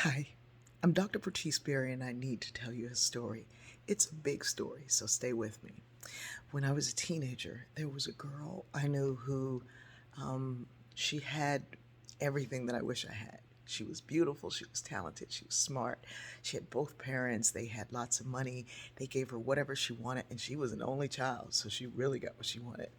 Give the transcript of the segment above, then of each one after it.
Hi, I'm Dr. Bertice Berry, and I need to tell you a story. It's a big story, so stay with me. When I was a teenager, there was a girl I knew who um, she had everything that I wish I had. She was beautiful, she was talented, she was smart. She had both parents, they had lots of money, they gave her whatever she wanted, and she was an only child, so she really got what she wanted.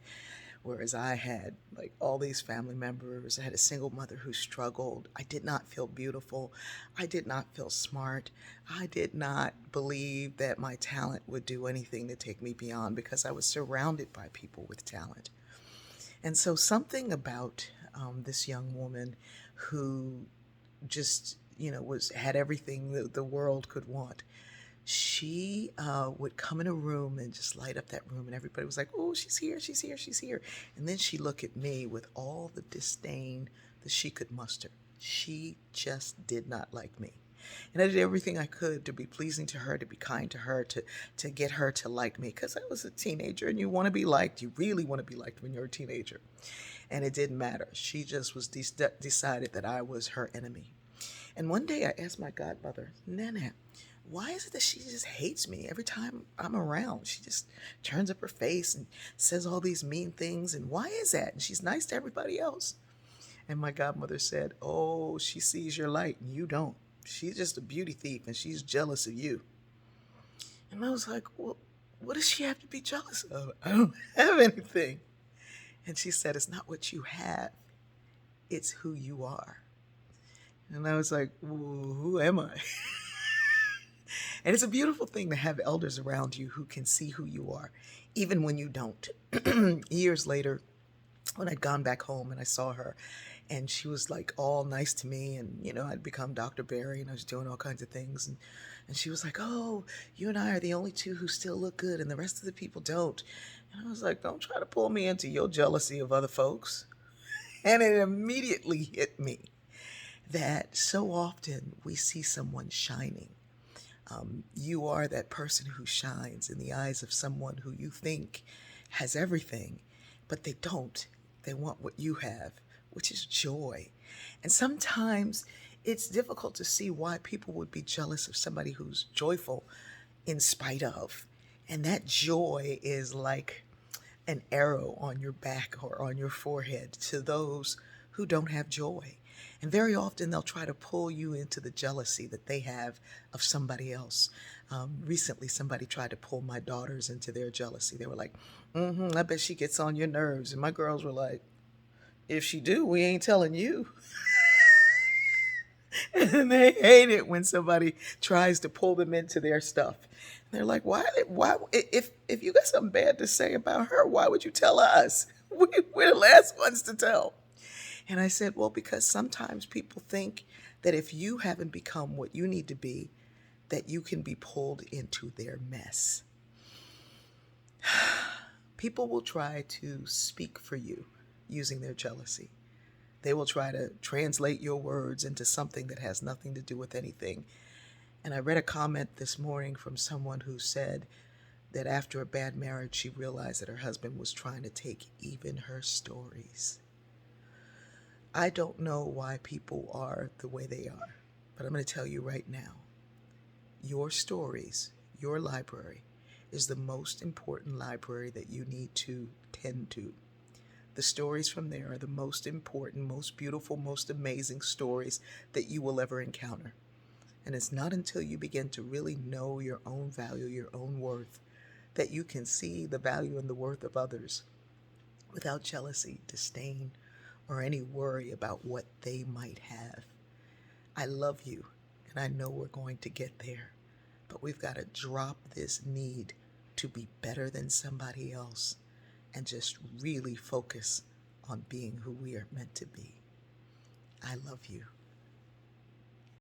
Whereas I had like all these family members. I had a single mother who struggled. I did not feel beautiful. I did not feel smart. I did not believe that my talent would do anything to take me beyond because I was surrounded by people with talent. And so something about this young woman who just was had everything that the world could want. She would come in a room and just light up that room, and everybody was like, "Oh, she's here, she's here, she's here." And then she look at me with all the disdain that she could muster. She just did not like me. And I did everything I could to be pleasing to her, to be kind to her, to get her to like me, because I was a teenager and you want to be liked. You really want to be liked when you're a teenager. And it didn't matter. She just was decided that I was her enemy. And one day I asked my godmother, Nana, why is it that she just hates me every time I'm around? She just turns up her face and says all these mean things. And why is that? And she's nice to everybody else. And my godmother said, "Oh, she sees your light and you don't. She's just a beauty thief and she's jealous of you." And I was like, "Well, what does she have to be jealous of? I don't have anything." And she said, "It's not what you have, it's who you are." And I was like, well, who am I? And it's a beautiful thing to have elders around you who can see who you are, even when you don't. Years later, when I'd gone back home and I saw her, and she was like all nice to me, and I'd become Dr. Barry and I was doing all kinds of things, and she was like, "Oh, you and I are the only two who still look good, and the rest of the people don't." And I was like, "Don't try to pull me into your jealousy of other folks." And it immediately hit me that so often we see someone shining. You are that person who shines in the eyes of someone who you think has everything, but they don't. They want what you have, which is joy. And sometimes it's difficult to see why people would be jealous of somebody who's joyful in spite of. And that joy is like an arrow on your back or on your forehead to those who don't have joy. And very often they'll try to pull you into the jealousy that they have of somebody else. Recently, somebody tried to pull my daughters into their jealousy. They were like, I bet she gets on your nerves. And my girls were like, if she do, we ain't telling you. And they hate it when somebody tries to pull them into their stuff. They're like, why, if you got something bad to say about her, why would you tell us? We're the last ones to tell. And I said, well, because sometimes people think that if you haven't become what you need to be, that you can be pulled into their mess. People will try to speak for you using their jealousy. They will try to translate your words into something that has nothing to do with anything. And I read a comment this morning from someone who said that after a bad marriage, she realized that her husband was trying to take even her stories. I don't know why people are the way they are, but I'm going to tell you right now, your stories, your library, is the most important library that you need to tend to. The stories from there are the most important, most beautiful, most amazing stories that you will ever encounter. And it's not until you begin to really know your own value, your own worth, that you can see the value and the worth of others without jealousy, disdain, or any worry about what they might have. I love you, and I know we're going to get there, but we've got to drop this need to be better than somebody else and just really focus on being who we are meant to be. I love you.